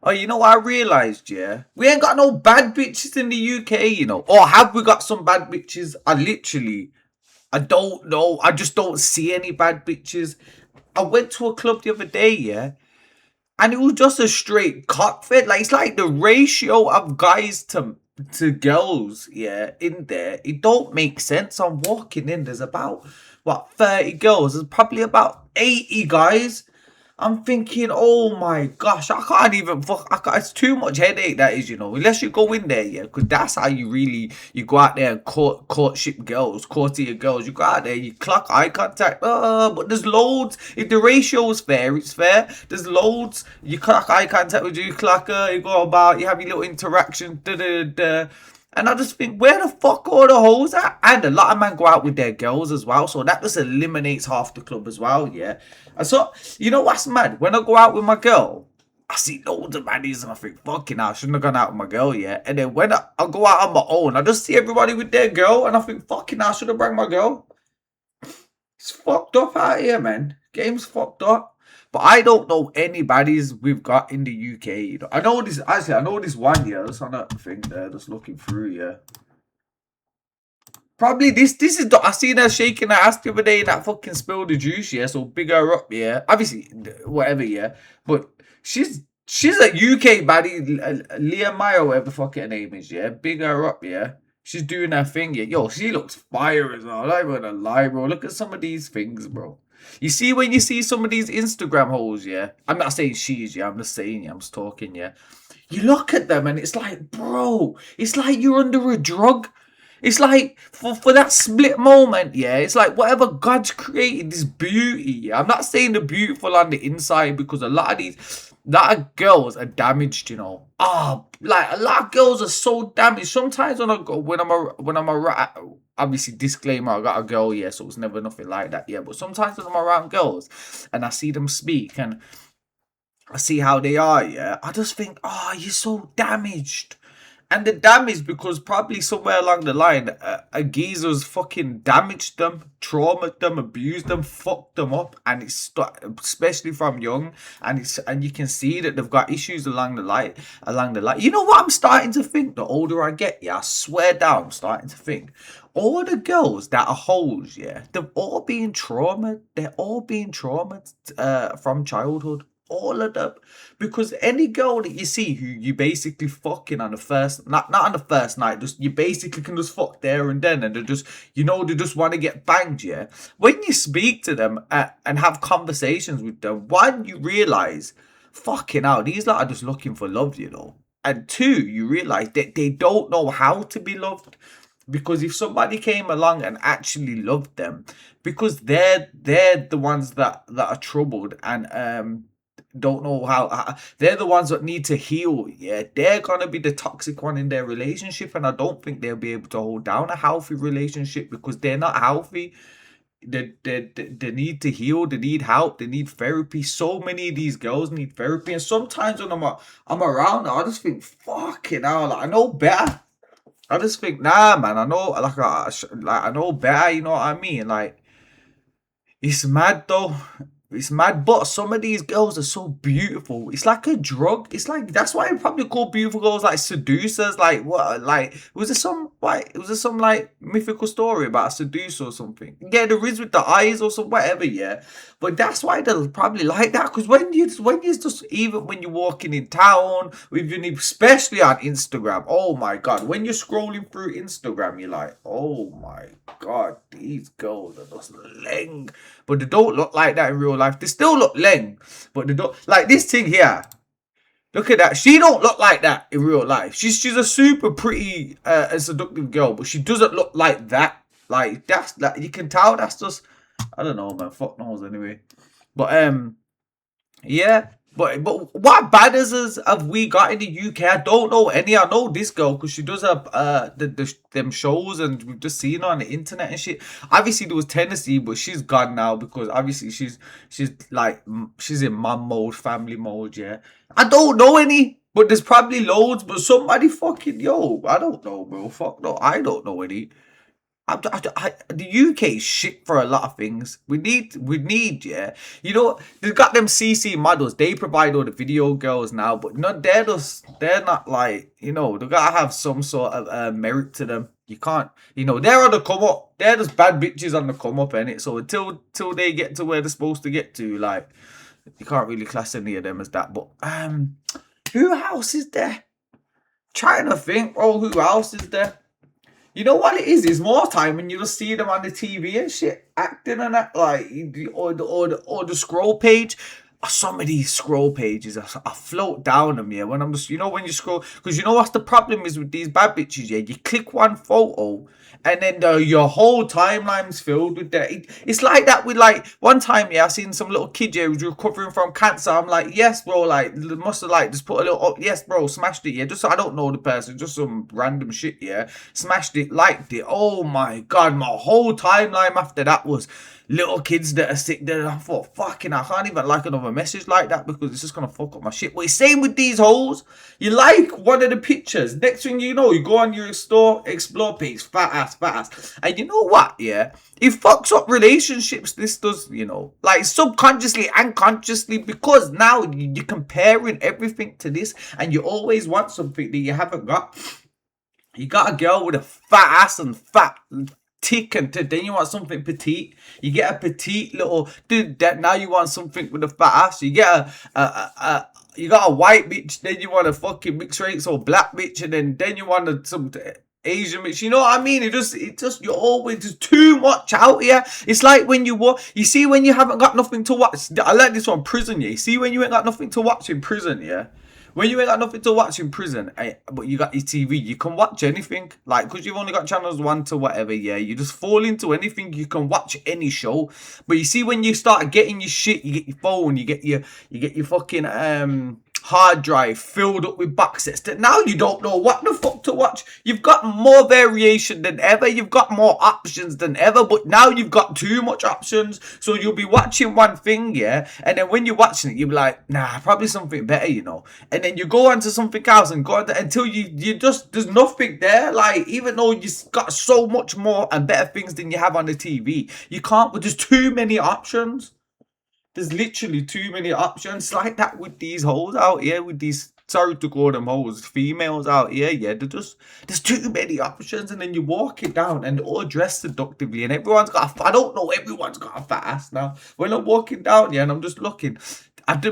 Oh, you know what I realised, yeah? We ain't got no bad bitches in the UK, you know. Or have we got some bad bitches? I don't know. I just don't see any bad bitches. I went to a club the other day, yeah, and it was just a straight cockpit. Like it's like the ratio of guys to girls, yeah, in there. It don't make sense. I'm walking in. There's about what 30 girls. There's probably about 80 guys. I'm thinking, oh my gosh, I can't even fuck. It's too much headache that is, you know. Unless you go in there, yeah, because that's how you go out there and courtship girls, courtier girls. You go out there, you clock eye contact. But there's loads. If the ratio is fair, it's fair. There's loads. You clock eye contact with you, clocker. You go about, you have your little interaction. Da da da. And I just think, where the fuck are the hoes at? And a lot of men go out with their girls as well. So that just eliminates half the club as well, yeah. And so, you know what's mad? When I go out with my girl, I see loads of baddies and I think, fucking hell, I shouldn't have gone out with my girl, yeah. And then when I go out on my own, I just see everybody with their girl and I think, fucking hell, I should have brought my girl. It's fucked up out here, man. Game's fucked up. But I don't know any baddies we've got in the UK. You know, I know this one, yeah. That's on that thing there, just looking through, yeah. Probably this is I seen her shaking her ass the other day and that fucking spilled the juice, yeah. So big her up, yeah. Obviously, whatever, yeah. But she's a UK baddie, Liyah Maya, whatever the fuck her name is, yeah. Big her up, yeah. She's doing her thing, yeah. Yo, she looks fire as well. I'm not gonna lie, bro. Look at some of these things, bro. You see when you see some of these Instagram hoes, yeah. I'm not saying she's, yeah. I'm just saying, yeah. I'm just talking, yeah. You look at them and it's like, bro, it's like you're under a drug. It's like for that split moment, yeah. It's like whatever God's created, this beauty. Yeah? I'm not saying the beautiful on the inside because a lot of girls are damaged, you know. Like a lot of girls are so damaged. Sometimes when I'm around, obviously disclaimer, I got a girl, yeah, so it's never nothing like that, yeah. But sometimes when I'm around girls and I see them speak and I see how they are, yeah, I just think, you're so damaged. And the damage because probably somewhere along the line, a geezer's fucking damaged them, traumatized them, abused them, fucked them up, and especially from young, and you can see that they've got issues along the line. You know what I'm starting to think? The older I get, yeah, I swear down, I'm starting to think. All the girls that are hoes, yeah, they've all been traumatized. They're all being traumatized from childhood. All of them, because any girl that you see who you basically fucking on the first, not on the first night, just you basically can just fuck there and then, and they just, you know, they just want to get banged, yeah. When you speak to them and have conversations with them, one, you realize, fucking hell, these lot are just looking for love, you know, and two, you realize that they don't know how to be loved. Because if somebody came along and actually loved them, because they're the ones that are troubled and don't know how they're the ones that need to heal, yeah, they're gonna be the toxic one in their relationship, and I don't think they'll be able to hold down a healthy relationship because they're not healthy. They need to heal, they need help, they need therapy. So many of these girls need therapy, and sometimes when I'm around, I just think, fucking hell, like, I know better. I just think, nah, man, I know, like I know better, you know what I mean? Like, it's mad though. It's mad, but some of these girls are so beautiful. It's like a drug. It's like that's why I probably call beautiful girls like seducers. Like what? Like was there some like mythical story about a seducer or something? Yeah, there is with the eyes or some whatever. Yeah, but that's why they're probably like that. Because when you just even when you're walking in town, even especially on Instagram. Oh my god, when you're scrolling through Instagram, you're like, oh my god, these girls are just leng. But they don't look like that in real life. They still look leng, but they don't like this thing here. Look at that. She don't look like that in real life. She's a super pretty and seductive girl, but she doesn't look like that. Like that's like you can tell that's just I don't know, man. Fuck knows anyway. But yeah. But what badders have we got in the UK? I don't know any. I know this girl because she does have them shows and we've just seen her on the internet and shit. Obviously there was Tennessee, but she's gone now because obviously she's like she's in mum mode, family mode. Yeah, I don't know any, but there's probably loads. But somebody fucking yo, I don't know, bro. Fuck no, I don't know any. The UK is shit for a lot of things. We need, yeah. You know, they've got them CC models. They provide all the video girls now, but not they're not like, they gotta have some sort of merit to them. You can't, they're on the come up. They're just bad bitches on the come up, innit? So until they get to where they're supposed to get to, like, you can't really class any of them as that. But who else is there? Trying to think, who else is there? You know what it is? It's more time when you just see them on the TV and shit, acting and that, like, or the scroll page. Some of these scroll pages, I float down them, yeah. When I'm just, when you scroll, because you know what's the problem is with these bad bitches, yeah. You click one photo, and then your whole timeline's filled with that. It's like that with, like, one time, yeah, I seen some little kid, yeah, who's recovering from cancer. I'm like, yes, bro, like, must have, like, just put a little, yes, bro, smashed it, yeah. Just so I don't know the person, just some random shit, yeah. Smashed it, liked it. Oh my god, my whole timeline after that was little kids that are sick there. I thought, fucking, I can't even like another message like that because it's just gonna fuck up my shit. But it's same with these hoes. You like one of the pictures, next thing you know, you go on your explore page, fat ass. And you know what, yeah? It fucks up relationships, this does, like subconsciously and consciously, because now you're comparing everything to this and you always want something that you haven't got. You got a girl with a fat ass and fat tick, and then you want something petite. You get a petite little dude. That now you want something with a fat ass. You get you got a white bitch. Then you want a fucking mixed race or black bitch, and then you want some Asian bitch. You know what I mean? It just you're always just too much out here. It's like when you see when you haven't got nothing to watch. I like this one, prison. Yeah, you see when you ain't got nothing to watch in prison. Yeah. When you ain't got nothing to watch in prison, but you got your TV, you can watch anything. Like, because you've only got channels 1 to whatever, yeah. You just fall into anything, you can watch any show. But you see, when you start getting your shit, you get your phone, you get your fucking hard drive filled up with box sets, that now you don't know what the fuck to watch. You've got more variation than ever, you've got more options than ever, but now you've got too much options. So you'll be watching one thing, yeah, and then when you're watching it, you'll be like, nah, probably something better, and then you go on to something else and go on to, until you just, there's nothing there. Like, even though you've got so much more and better things than you have on the TV, you can't, but there's too many options. There's literally too many options. Like that with these hoes out here, with these, sorry to call them hoes, females out here, yeah. There's too many options, and then you walk it down and they're all dressed seductively, and everyone's got I don't know, everyone's got a fat ass now. When I'm walking down, yeah, and I'm just looking,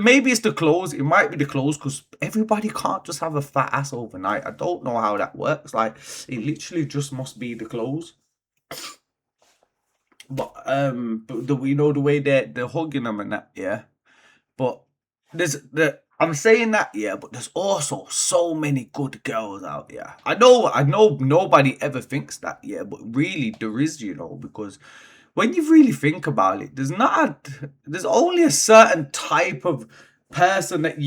maybe it's the clothes. It might be the clothes, because everybody can't just have a fat ass overnight. I don't know how that works. Like, it literally just must be the clothes. But the way they're hugging them and that, yeah. But I'm saying that, yeah, but there's also so many good girls out here. I know nobody ever thinks that, yeah, but really there is, because when you really think about it, there's only a certain type of person that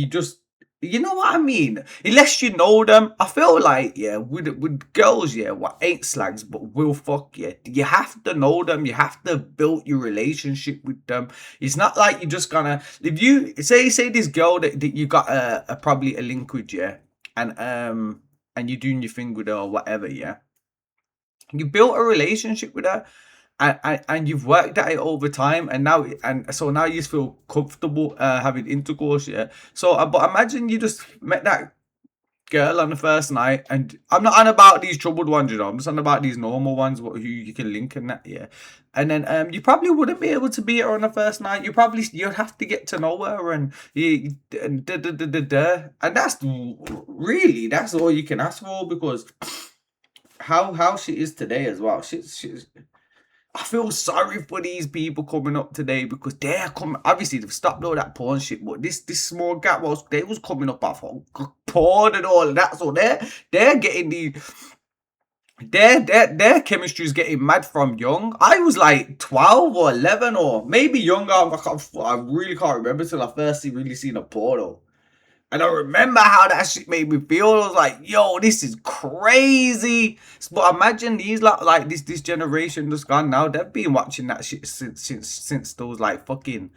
you know what I mean? Unless you know them, I feel like, yeah, with girls, yeah, what ain't slags but will fuck you. You have to know them. You have to build your relationship with them. It's not like you're just gonna, if you say this girl that you got probably a link with, yeah, and you're doing your thing with her or whatever, yeah. You built a relationship with her, and you've worked at it over time, and now you just feel comfortable having intercourse, yeah. So but imagine you just met that girl on the first night, and I'm not on about these troubled ones, I'm just on about these normal ones who you can link and that, yeah. And then you probably wouldn't be able to beat her on the first night. You'd have to get to know her, and and that's really, that's all you can ask for, because how she is today as well. She's I feel sorry for these people coming up today, because they're coming. Obviously, they've stopped all that porn shit, but this small gap was coming up off porn and all of that. So they're getting their chemistry is getting mad from young. I was like 12 or 11 or maybe younger. I really can't remember till I first really seen a porno. And I remember how that shit made me feel. I was like, yo, this is crazy. But imagine these like this generation just gone now. They've been watching that shit since those like fucking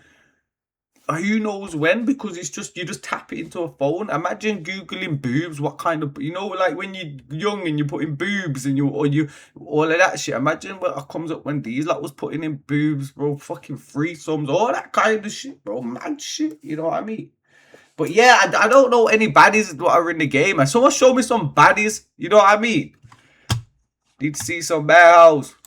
who knows when, because it's just, you just tap it into a phone. Imagine googling boobs, what kind of, like when you're young and you put in boobs and you all of that shit. Imagine what comes up when these lot was putting in boobs, bro. Fucking threesomes, all that kind of shit, bro. Mad shit, you know what I mean? But yeah, I don't know any baddies that are in the game. And someone show me some baddies, you know what I mean? Need to see some bells.